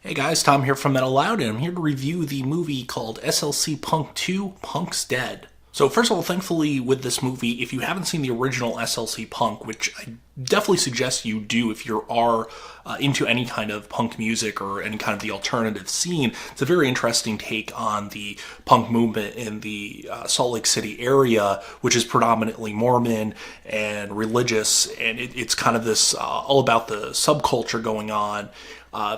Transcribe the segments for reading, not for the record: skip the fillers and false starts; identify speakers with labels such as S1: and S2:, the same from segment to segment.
S1: Hey guys, Tom here from Metalloud, and I'm here to review the movie called SLC Punk 2, Punk's Dead. So first of all, thankfully with this movie, if you haven't seen the original SLC Punk, which I definitely suggest you do if you are into any kind of punk music or any kind of the alternative scene, it's a very interesting take on the punk movement in the Salt Lake City area, which is predominantly Mormon and religious, and it's kind of this all about the subculture going on.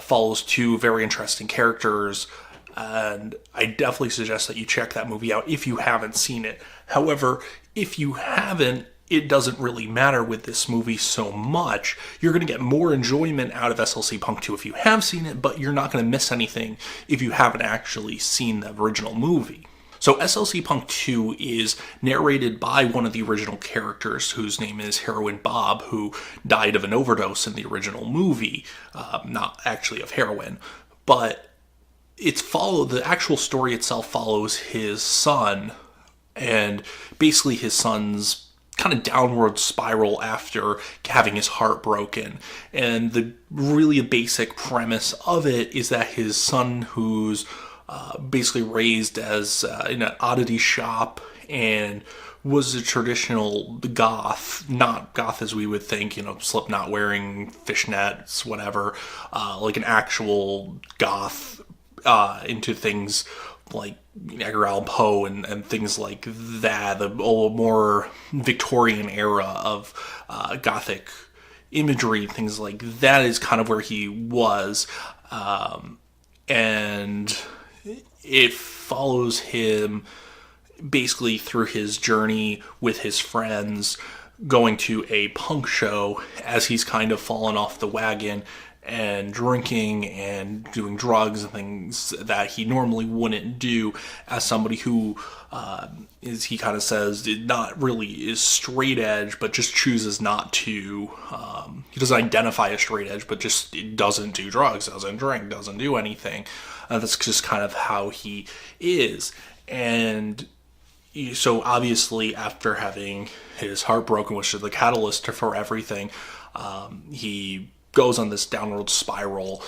S1: Follows two very interesting characters, and I definitely suggest that you check that movie out if you haven't seen it. However, if you haven't, it doesn't really matter with this movie so much. You're going to get more enjoyment out of SLC Punk 2 if you have seen it, but you're not going to miss anything if you haven't actually seen the original movie. So SLC Punk 2 is narrated by one of the original characters, whose name is Heroin Bob, who died of an overdose in the original movie. Not actually of heroin, but the actual story itself follows his son, and basically his son's kind of downward spiral after having his heart broken. And the really basic premise of it is that his son, who's basically raised as in an oddity shop and was a traditional goth, not goth as we would think, Slipknot wearing fishnets, whatever, like an actual goth, into things like Edgar Allan Poe and things like that, the more Victorian era of gothic imagery, things like that is kind of where he was, and it follows him basically through his journey with his friends going to a punk show as he's kind of fallen off the wagon and drinking and doing drugs and things that he normally wouldn't do as somebody who he kind of says, not really is straight edge, but just chooses not to. He doesn't identify as straight edge, but just doesn't do drugs, doesn't drink, doesn't do anything. That's just kind of how he is. And so obviously after having his heart broken, which is the catalyst for everything, he goes on this downward spiral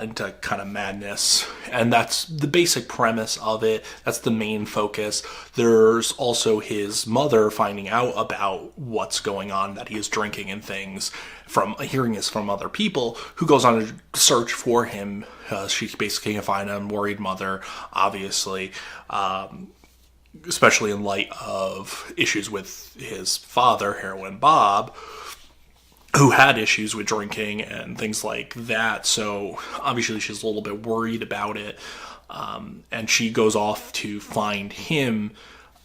S1: into kind of madness. And that's the basic premise of it. That's the main focus. There's also his mother finding out about what's going on, that he is drinking and things, from hearing this from other people, who goes on a search for him. She basically can find an unworried mother, obviously, especially in light of issues with his father, Heroin Bob, who had issues with drinking and things like that. So obviously she's a little bit worried about it. And she goes off to find him.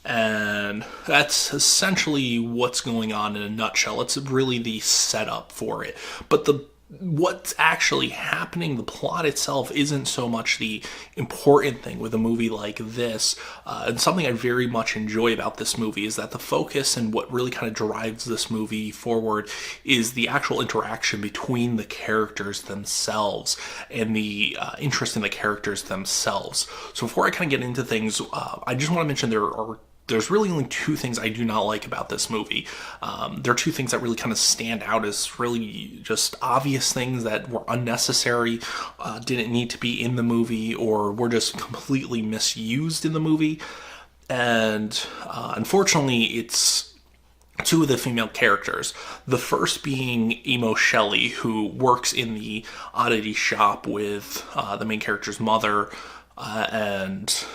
S1: And that's essentially what's going on in a nutshell. It's really the setup for it. But what's actually happening, the plot itself, isn't so much the important thing with a movie like this. And something I very much enjoy about this movie is that the focus and what really kind of drives this movie forward is the actual interaction between the characters themselves and the interest in the characters themselves. So before I kind of get into things, I just want to mention there's really only two things I do not like about this movie. There are two things that really kind of stand out as really just obvious things that were unnecessary, didn't need to be in the movie, or were just completely misused in the movie. And unfortunately, it's two of the female characters. The first being Emo Shelley, who works in the oddity shop with the main character's mother, and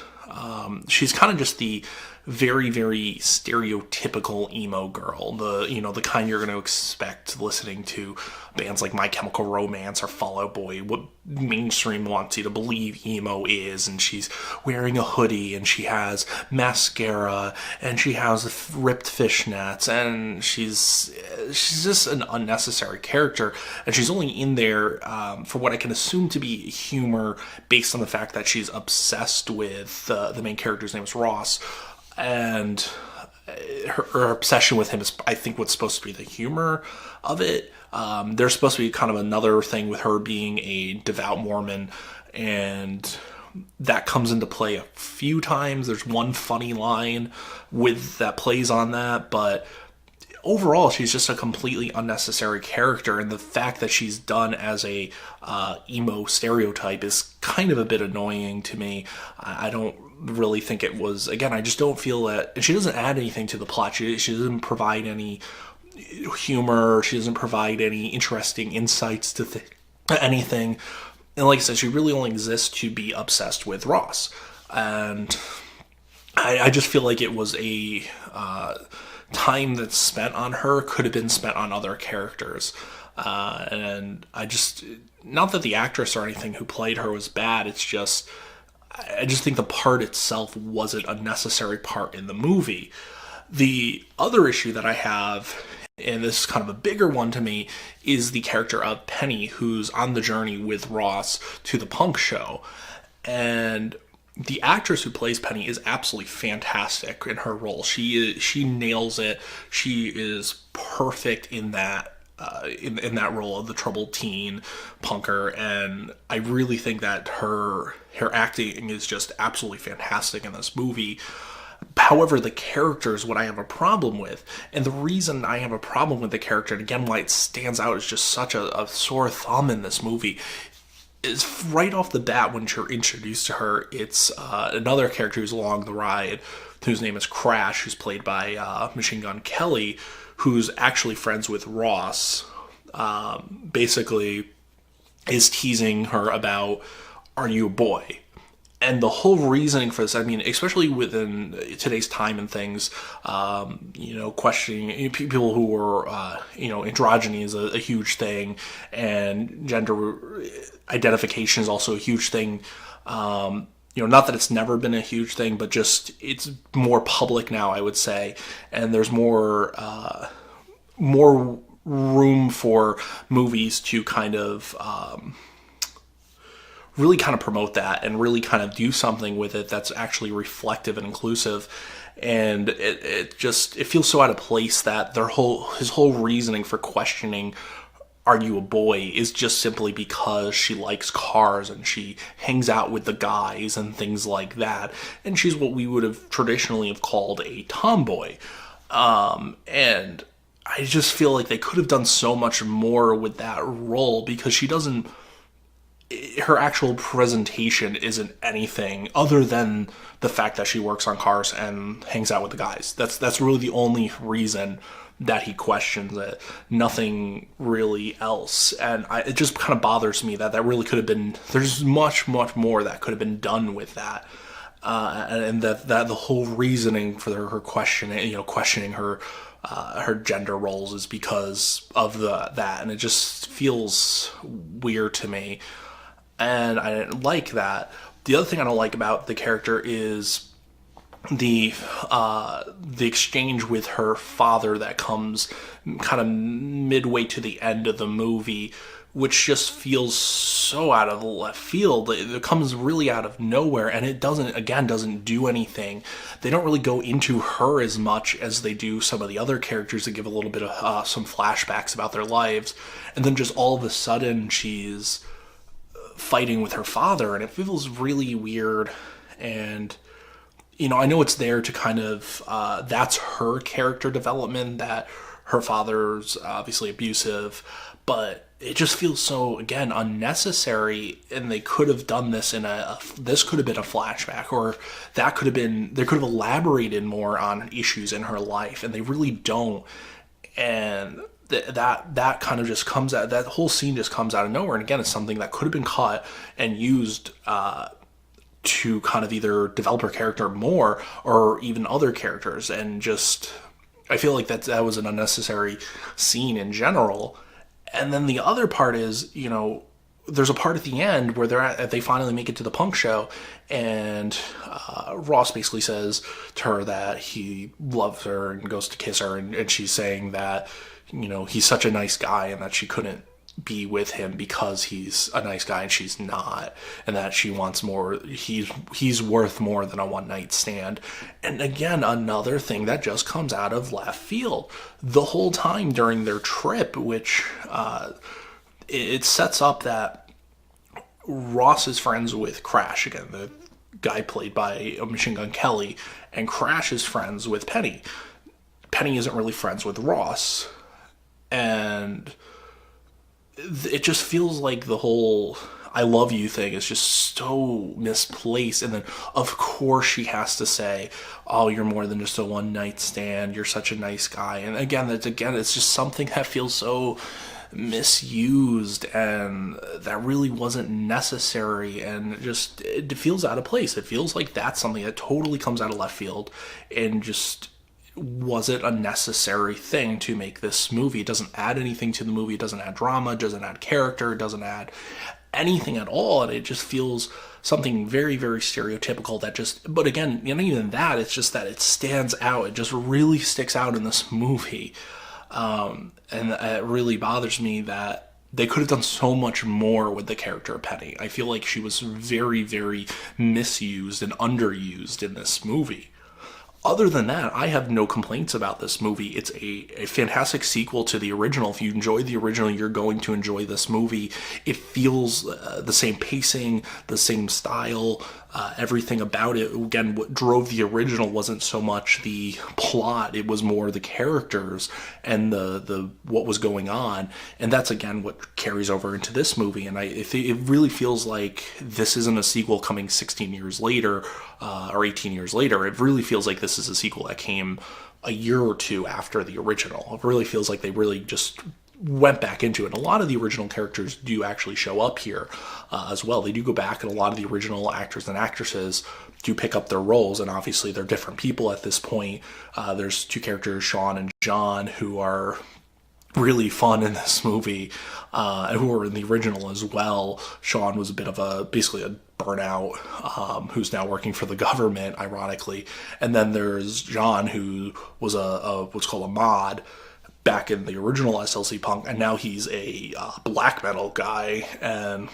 S1: she's kind of just the very, very stereotypical emo girl. The kind you're going to expect listening to bands like My Chemical Romance or Fall Out Boy, what mainstream wants you to believe emo is. And she's wearing a hoodie, and she has mascara, and she has ripped fishnets, and she's just an unnecessary character. And she's only in there for what I can assume to be humor, based on the fact that she's obsessed with the main character's name is Ross. And her obsession with him is, I think, what's supposed to be the humor of it. There's supposed to be kind of another thing with her being a devout Mormon, and that comes into play a few times. There's one funny line that plays on that, but overall, she's just a completely unnecessary character, and the fact that she's done as a emo stereotype is kind of a bit annoying to me. I don't really think it was. Again, I just don't feel that she doesn't add anything to the plot. She doesn't provide any humor. She doesn't provide any interesting insights to anything. And like I said, she really only exists to be obsessed with Ross. And I just feel like it was a time that's spent on her could have been spent on other characters. And I just, not that the actress or anything who played her was bad, it's just, I just think the part itself wasn't a necessary part in the movie. The other issue that I have, and this is kind of a bigger one to me, is the character of Penny, who's on the journey with Ross to the punk show. And the actress who plays Penny is absolutely fantastic in her role. She nails it. She is perfect in that in that role of the troubled teen punker, and I really think that her acting is just absolutely fantastic in this movie. However, the character is what I have a problem with. And the reason I have a problem with the character, and again, why it stands out as just such a sore thumb in this movie, is right off the bat when you're introduced to her, it's another character who's along the ride, whose name is Crash, who's played by Machine Gun Kelly, who's actually friends with Ross. Basically is teasing her about, are you a boy? And the whole reasoning for this, I mean, especially within today's time and things, questioning people who are, androgyny is a huge thing, and gender identification is also a huge thing. Not that it's never been a huge thing, but just it's more public now, I would say, and there's more room for movies to kind of really kind of promote that and really kind of do something with it that's actually reflective and inclusive. And it feels so out of place that his whole reasoning for questioning, are you a boy, is just simply because she likes cars and she hangs out with the guys and things like that. And she's what we would have traditionally have called a tomboy. And I just feel like they could have done so much more with that role, because her actual presentation isn't anything other than the fact that she works on cars and hangs out with the guys. That's really the only reason that he questions it. Nothing really else. And it just kind of bothers me that really could have been, there's much, much more that could have been done with that. And that the whole reasoning for her questioning her gender roles is because of that. And it just feels weird to me. And I didn't like that. The other thing I don't like about the character is the exchange with her father that comes kind of midway to the end of the movie, which just feels so out of left field. It comes really out of nowhere, and it doesn't do anything. They don't really go into her as much as they do some of the other characters that give a little bit of some flashbacks about their lives, and then just all of a sudden she's fighting with her father, and it feels really weird. And I know it's there to kind of that's her character development, that her father's obviously abusive, but it just feels so, again, unnecessary. And they could have done this this could have been a flashback, or they could have elaborated more on issues in her life, and they really don't. And that kind of just comes out, that whole scene just comes out of nowhere. And again, it's something that could have been caught and used to kind of either develop her character more, or even other characters. And just, I feel like that was an unnecessary scene in general. And then the other part is, there's a part at the end where they finally make it to the punk show, and Ross basically says to her that he loves her and goes to kiss her, and she's saying that, he's such a nice guy, and that she couldn't be with him because he's a nice guy and she's not, and that she wants more. He's worth more than a one night stand. And again, another thing that just comes out of left field the whole time during their trip, which it sets up that Ross is friends with Crash, again, the guy played by Machine Gun Kelly, and Crash is friends with Penny. Penny isn't really friends with Ross. And it just feels like the whole I love you thing is just so misplaced. And then, of course, she has to say, oh, you're more than just a one night stand. You're such a nice guy. And again, it's just something that feels so misused, and that really wasn't necessary, and it feels out of place. It feels like that's something that totally comes out of left field and just wasn't a necessary thing to make this movie. It doesn't add anything to the movie. It doesn't add drama. It doesn't add character. It doesn't add anything at all. And it just feels something very, very stereotypical but again, even that, it's just that it stands out. It just really sticks out in this movie. And it really bothers me that they could have done so much more with the character of Penny. I feel like she was very, very misused and underused in this movie. Other than that, I have no complaints about this movie. It's a fantastic sequel to the original. If you enjoyed the original, you're going to enjoy this movie. It feels the same pacing, the same style, everything about it. Again, what drove the original wasn't so much the plot, it was more the characters and the what was going on. And that's, again, what carries over into this movie. And it really feels like this isn't a sequel coming 16 years later, or 18 years later. It really feels like this is a sequel that came a year or two after the original. It really feels like they really just went back into it. A lot of the original characters do actually show up here as well. They do go back, and a lot of the original actors and actresses do pick up their roles, and obviously they're different people at this point. There's two characters, Sean and John, who are really fun in this movie, and who were in the original as well. Sean was a bit of basically a burnout, who's now working for the government, ironically. And then there's John, who was what's called a mod back in the original SLC Punk, and now he's a black metal guy. And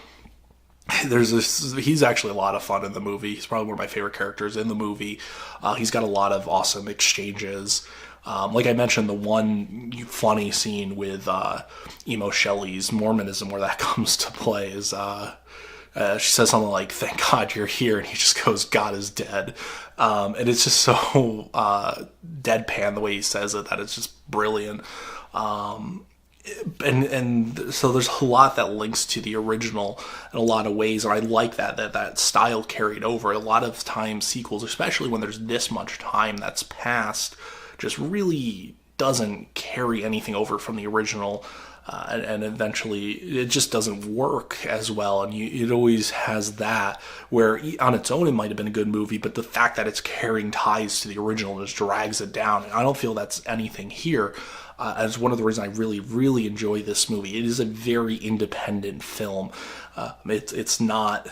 S1: he's actually a lot of fun in the movie. He's probably one of my favorite characters in the movie. He's got a lot of awesome exchanges. Like I mentioned, the one funny scene with Emo Shelley's Mormonism where that comes to play is she says something like, "Thank God you're here," and he just goes, "God is dead." And it's just so deadpan the way he says it that it's just brilliant. And so there's a lot that links to the original in a lot of ways, and I like that style carried over. A lot of times sequels, especially when there's this much time that's passed, just really doesn't carry anything over from the original, and eventually it just doesn't work as well. And it always has that where on its own it might have been a good movie, but the fact that it's carrying ties to the original just drags it down. And I don't feel that's anything here. As one of the reasons I really, really enjoy this movie. It is a very independent film. It's not.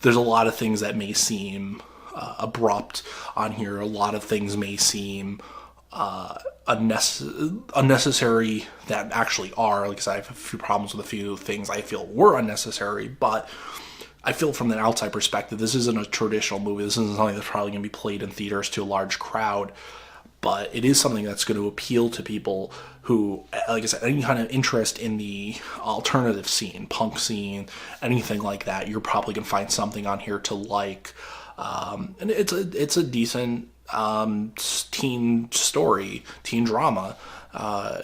S1: There's a lot of things that may seem abrupt on here. A lot of things may seem unnecessary that actually are. Like I said, I have a few problems with a few things I feel were unnecessary, but I feel from an outside perspective, this isn't a traditional movie. This isn't something that's probably going to be played in theaters to a large crowd. But it is something that's going to appeal to people who, like I said, any kind of interest in the alternative scene, punk scene, anything like that, you're probably going to find something on here to like. And it's a decent teen story, teen drama.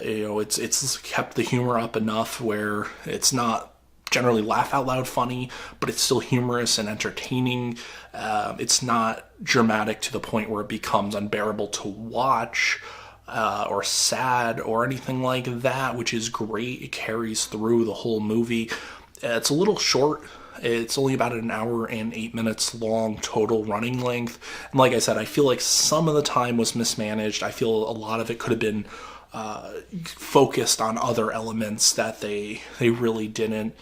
S1: It's kept the humor up enough where it's not generally laugh out loud funny, but it's still humorous and entertaining. It's not dramatic to the point where it becomes unbearable to watch or sad or anything like that, which is great. It carries through the whole movie. It's a little short. It's only about an hour and 8 minutes long total running length. And like I said, I feel like some of the time was mismanaged. I feel a lot of it could have been focused on other elements that they really didn't.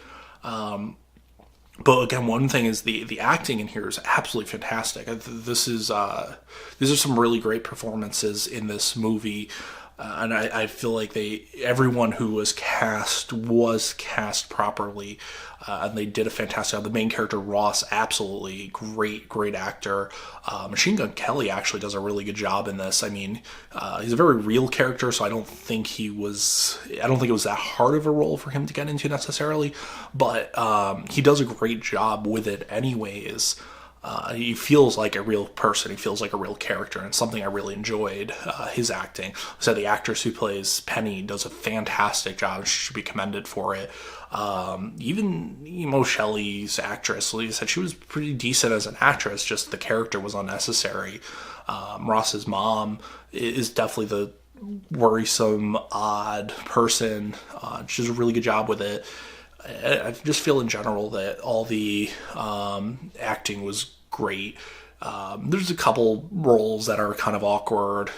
S1: But again, one thing is the acting in here is absolutely fantastic. These are some really great performances in this movie, and I feel like everyone who was cast properly, and they did a fantastic job. The main character, Ross, absolutely great actor. Machine Gun Kelly actually does a really good job in this. I mean, he's a very real character, so I don't think it was that hard of a role for him to get into necessarily, but he does a great job with it anyways. He feels like a real person. He feels like a real character, and something I really enjoyed his acting. So the actress who plays Penny does a fantastic job. She should be commended for it. Even Emo Shelley's actress, like I said, she was pretty decent as an actress. Just the character was unnecessary. Ross's mom is definitely the worrisome, odd person. She does a really good job with it. I just feel in general that all the acting was great. There's a couple roles that are kind of awkward,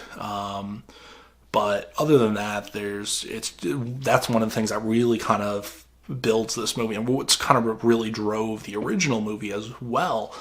S1: but other than that, that's one of the things that really kind of builds this movie, and what's kind of really drove the original movie as well.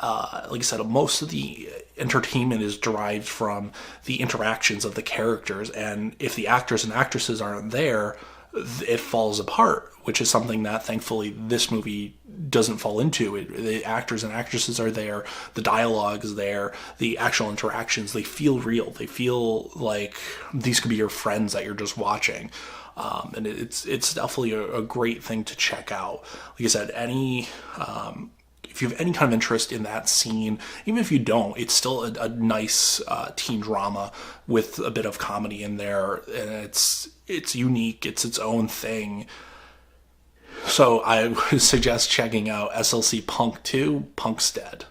S1: Like I said, most of the entertainment is derived from the interactions of the characters, and if the actors and actresses aren't there, it falls apart, which is something that thankfully this movie doesn't fall into. The actors and actresses are there, the dialogue is there, the actual interactions, they feel real. They feel like these could be your friends that you're just watching. And it's definitely a great thing to check out. Like I said, if you have any kind of interest in that scene, even if you don't, it's still a nice teen drama with a bit of comedy in there, and it's unique. It's its own thing. So I would suggest checking out SLC Punk 2, Punk's Dead.